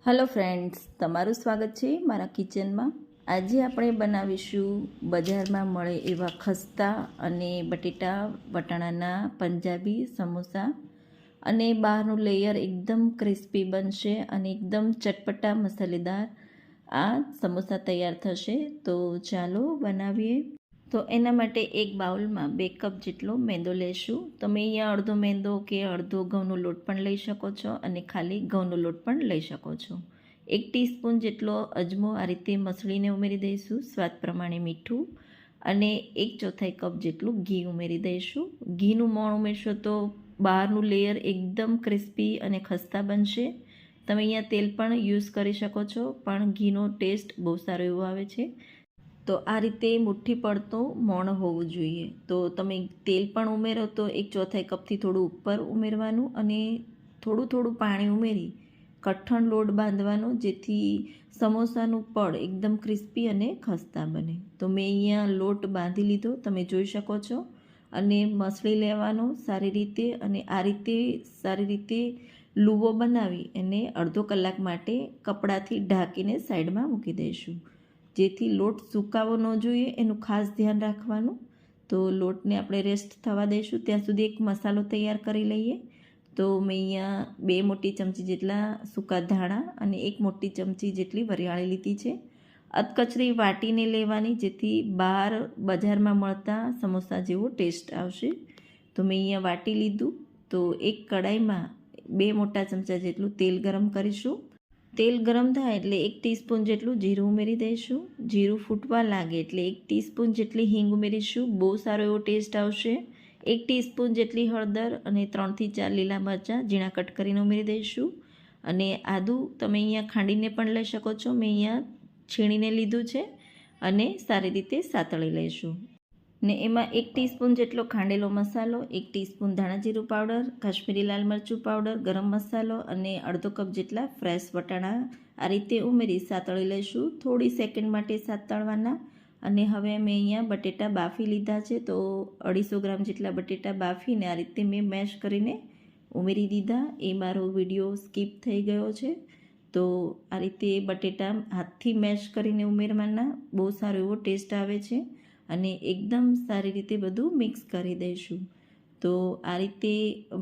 Hello friends, તમારું સ્વાગત છે મારા કિચનમાં. આજે આપણે બનાવીશું બજારમાં મળે એવા ખસ્તા અને બટેટા વટાણાના પંજાબી સમોસા. અને બહારનું લેયર એકદમ ક્રિસ્પી બનશે અને એકદમ ચટપટા મસાલેદાર આ સમોસા તૈયાર થશે. તો ચાલો બનાવીએ. તો એના માટે એક બાઉલમાં 2 કપ જેટલો મેંદો લેશું. તમે અહીંયા અડધો મેંદો કે અડધો ઘઉંનો લોટ પણ લઈ શકો છો અને ખાલી ઘઉંનો લોટ પણ લઈ શકો છો. 1 ટીસ્પૂન જેટલો અજમો આ રીતે મસળીને ઉમેરી દઈશું. સ્વાદ પ્રમાણે મીઠું અને 1/4 કપ જેટલું ઘી ઉમેરી દઈશું. ઘીનું મોણ ઉમેરશો તો બહારનું લેયર એકદમ ક્રિસ્પી અને ખસ્તા બનશે. તમે અહીંયા તેલ પણ યુઝ કરી શકો છો, પણ ઘીનો ટેસ્ટ બહુ સારો એવો આવે છે. તો આ રીતે મુઠ્ઠી પડતું મોણ હોવું જોઈએ. તો તમે તેલ પણ ઉમેરો તો 1/4 કપથી થોડું ઉપર ઉમેરવાનું અને થોડું પાણી ઉમેરી કઠણ લોટ બાંધવાનો, જેથી સમોસાનું પડ એકદમ ક્રિસ્પી અને ખસ્તા બને. તો મેં અહીંયા લોટ બાંધી લીધો, તમે જોઈ શકો છો. અને મસળી લેવાનો સારી રીતે, અને આ રીતે સારી રીતે લુવો બનાવી એને અડધો કલાક માટે કપડાથી ઢાંકીને સાઈડમાં મૂકી દઈશું. જેથી લોટ સુકાવો ન જોઈએ એનું ખાસ ધ્યાન રાખવાનું. તો લોટને આપણે રેસ્ટ થવા દઈશું. ત્યાં સુધી એક મસાલો તૈયાર કરી લઈએ. તો મેં અહીંયા 2 મોટી ચમચી જેટલા સૂકા ધાણા અને 1 મોટી ચમચી જેટલી વરિયાળી લીધી છે. અધકચરી વાટીને લેવાની, જેથી બહાર બજારમાં મળતા સમોસા જેવો ટેસ્ટ આવશે. તો મેં અહીંયા વાટી લીધું. તો એક કડાઈમાં 2 મોટા ચમચા જેટલું તેલ ગરમ કરીશું. તેલ ગરમ થાય એટલે 1 ટીસ્પૂન જેટલું જીરું ઉમેરી દઈશું. જીરું ફૂટવા લાગે એટલે 1 ટીસ્પૂન જેટલી હિંગ ઉમેરીશું. બહુ સારો એવો ટેસ્ટ આવશે. 1 ટીસ્પૂન જેટલી હળદર અને 3થી 4 લીલા મરચાં ઝીણા કટ કરીને ઉમેરી દઈશું. અને આદું તમે અહીંયા ખાંડીને પણ લઈ શકો છો. મેં અહીંયા છીણીને લીધું છે અને સારી રીતે સાતળી લઈશું. ને એમાં 1 ટીસ્પૂન જેટલો ખાંડેલો મસાલો, 1 ટીસ્પૂન ધાણા જીરું પાવડર, કાશ્મીરી લાલ મરચું પાવડર, ગરમ મસાલો અને અડધો કપ જેટલા ફ્રેશ વટાણા આ રીતે ઉમેરી સાતળી લઈશું. થોડી સેકન્ડ માટે સાતળવાના. અને હવે મેં અહીંયા બટેટા બાફી લીધા છે. તો 250 ગ્રામ જેટલા બટેટા બાફીને આ રીતે મેં મેશ કરીને ઉમેરી દીધા. એ મારો વિડીયો સ્કીપ થઈ ગયો છે. તો આ રીતે બટેટા હાથથી મેશ કરીને ઉમેરવાના. બહુ સારો એવો ટેસ્ટ આવે છે. અને એકદમ સારી રીતે બધું મિક્સ કરી દઈશું. તો આ રીતે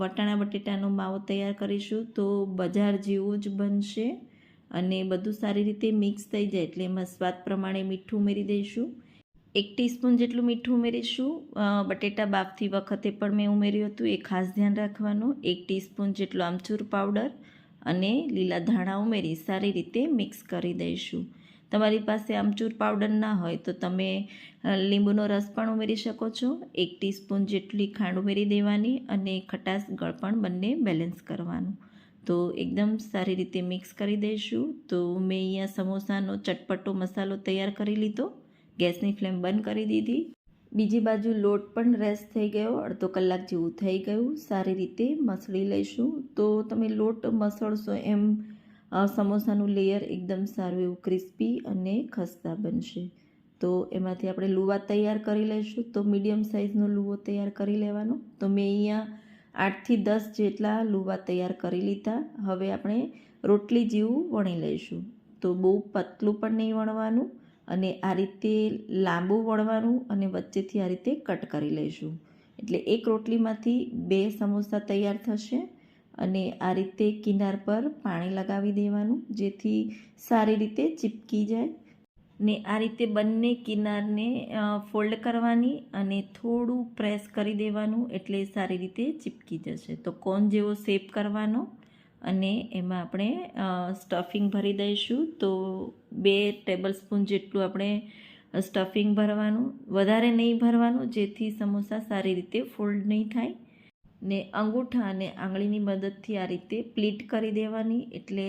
વટાણા બટેટાનો માવો તૈયાર કરીશું તો બજાર જેવું જ બનશે. અને બધું સારી રીતે મિક્સ થઈ જાય એટલે એમાં સ્વાદ પ્રમાણે મીઠું ઉમેરી દઈશું. 1 ટીસ્પૂન જેટલું મીઠું ઉમેરીશું. બટેટા બાફતી વખતે પણ મેં ઉમેર્યું હતું, એ ખાસ ધ્યાન રાખવાનું. 1 ટીસ્પૂન જેટલો આમચૂર પાવડર અને લીલા ધાણા ઉમેરી સારી રીતે મિક્સ કરી દઈશું. તમારી પાસે આમચૂર પાવડર ના હોય તો તમે લીંબુનો રસ પણ ઉમેરી શકો છો. 1 ટીસ્પૂન જેટલી ખાંડ ઉમેરી દેવાની અને ખટાશ ગળપણ બંને બેલેન્સ કરવાનું. તો એકદમ સારી રીતે મિક્સ કરી દઈશું. તો મેં અહીંયા સમોસાનો ચટપટો મસાલો તૈયાર કરી લીધો. ગેસની ફ્લેમ બંધ કરી દીધી. બીજી બાજુ લોટ પણ રેસ્ટ થઈ ગયો, અડધો કલાક જેવું થઈ ગયું. સારી રીતે મસળી લઈશું. તો તમે લોટ મસળશો એમ સમોસાનું લેયર એકદમ સારું એવું ક્રિસ્પી અને ખસ્તા બનશે. તો એમાંથી આપણે લુવા તૈયાર કરી લઈશું. તો મીડિયમ સાઇઝનો લુવો તૈયાર કરી લેવાનો. તો મેં અહીંયા 8થી 10 જેટલા લુવા તૈયાર કરી લીધા. હવે આપણે રોટલી જેવું વણી લઈશું. તો બહુ પતલું પણ નહીં વણવાનું અને આ રીતે લાંબુ વણવાનું અને વચ્ચેથી આ રીતે કટ કરી લઈશું. એટલે એક રોટલીમાંથી 2 સમોસા તૈયાર થશે. અને આ રીતે કિનાર પર પાણી લગાવી દેવાનું, જેથી સારી રીતે ચીપકી જાય. ને આ રીતે બંને કિનારને ફોલ્ડ કરવાની અને થોડું પ્રેસ કરી દેવાનું, એટલે સારી રીતે ચીપકી જશે. તો કોન જેવો શેપ કરવાનો અને એમાં આપણે સ્ટફિંગ ભરી દઈશું. તો 2 ટેબલસ્પૂન જેટલું આપણે સ્ટફિંગ ભરવાનું, વધારે નહીં ભરવાનું, જેથી સમોસા સારી રીતે ફોલ્ડ નહીં થાય. ને અંગૂઠા અને આંગળીની મદદથી આ રીતે પ્લીટ કરી દેવાની, એટલે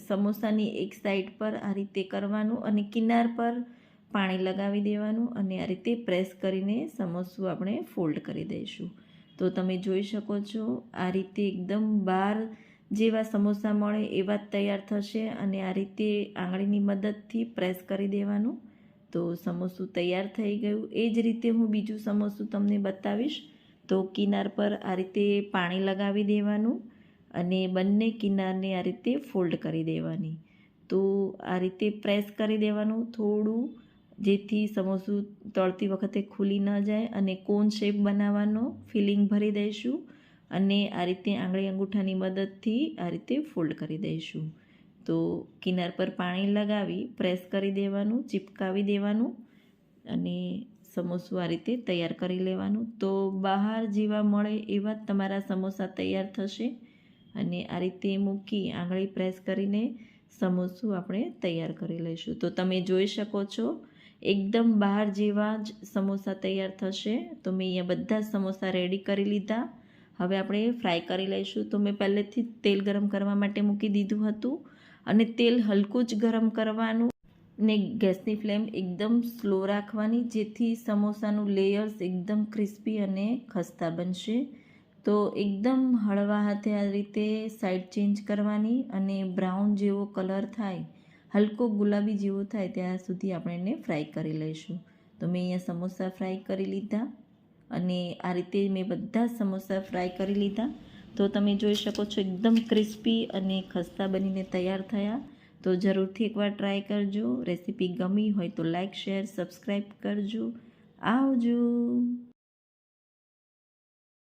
સમોસાની એક સાઈડ પર આ રીતે કરવાનું અને કિનાર પર પાણી લગાવી દેવાનું અને આ રીતે પ્રેસ કરીને સમોસું આપણે ફોલ્ડ કરી દઈશું. તો તમે જોઈ શકો છો આ રીતે એકદમ બાર જેવા સમોસા મળે એવા જ તૈયાર થશે. અને આ રીતે આંગળીની મદદથી પ્રેસ કરી દેવાનું. તો સમોસું તૈયાર થઈ ગયું. એ જ રીતે હું બીજું સમોસું તમને બતાવીશ. તો કિનાર પર આ રીતે પાણી લગાવી દેવાનું અને બંને કિનારને આ રીતે ફોલ્ડ કરી દેવાની. તો આ રીતે પ્રેસ કરી દેવાનું થોડું, જેથી સમોસું તળતી વખતે ખુલી ન જાય. અને કોન શેપ બનાવવાનો ફિલિંગ ભરી દઈશું અને આ રીતે આંગળી અંગૂઠાની મદદથી આ રીતે ફોલ્ડ કરી દઈશું. તો કિનાર પર પાણી લગાવી પ્રેસ કરી દેવાનું, ચીપકાવી દેવાનું અને સમોસું આ રીતે તૈયાર કરી લેવાનું. તો બહાર જેવા મળે એવા જ તમારા સમોસા તૈયાર થશે. અને આ રીતે મૂકી આંગળી પ્રેસ કરીને સમોસું આપણે તૈયાર કરી લઈશું. તો તમે જોઈ શકો છો એકદમ બહાર જેવા જ સમોસા તૈયાર થશે. તો મેં અહીંયા બધા સમોસા રેડી કરી લીધા. હવે આપણે ફ્રાય કરી લઈશું. તો મેં પહેલેથી જ તેલ ગરમ કરવા માટે મૂકી દીધું હતું અને તેલ હલકું જ ગરમ કરવાનું ને ગેસની ફ્લેમ એકદમ સ્લો રાખવાની, જેથી સમોસાનું લેયર્સ એકદમ ક્રિસ્પી અને ખસ્તા બનશે. તો એકદમ હળવા હાથે આ રીતે સાઈડ ચેન્જ કરવાની અને બ્રાઉન જેવો કલર થાય, હલકો ગુલાબી જેવો થાય ત્યાં સુધી આપણે એને ફ્રાય કરી લઈશું. તો મેં અહીંયા સમોસા ફ્રાય કરી લીધા અને આ રીતે મેં બધા સમોસા ફ્રાય કરી લીધા. તો તમે જોઈ શકો છો એકદમ ક્રિસ્પી અને ખસ્તા બનીને તૈયાર થયા. તો જરૂરથી એકવાર ટ્રાય કરજો. રેસીપી ગમી હોય તો લાઈક, શેર, સબસ્ક્રાઈબ કરજો. આવજો.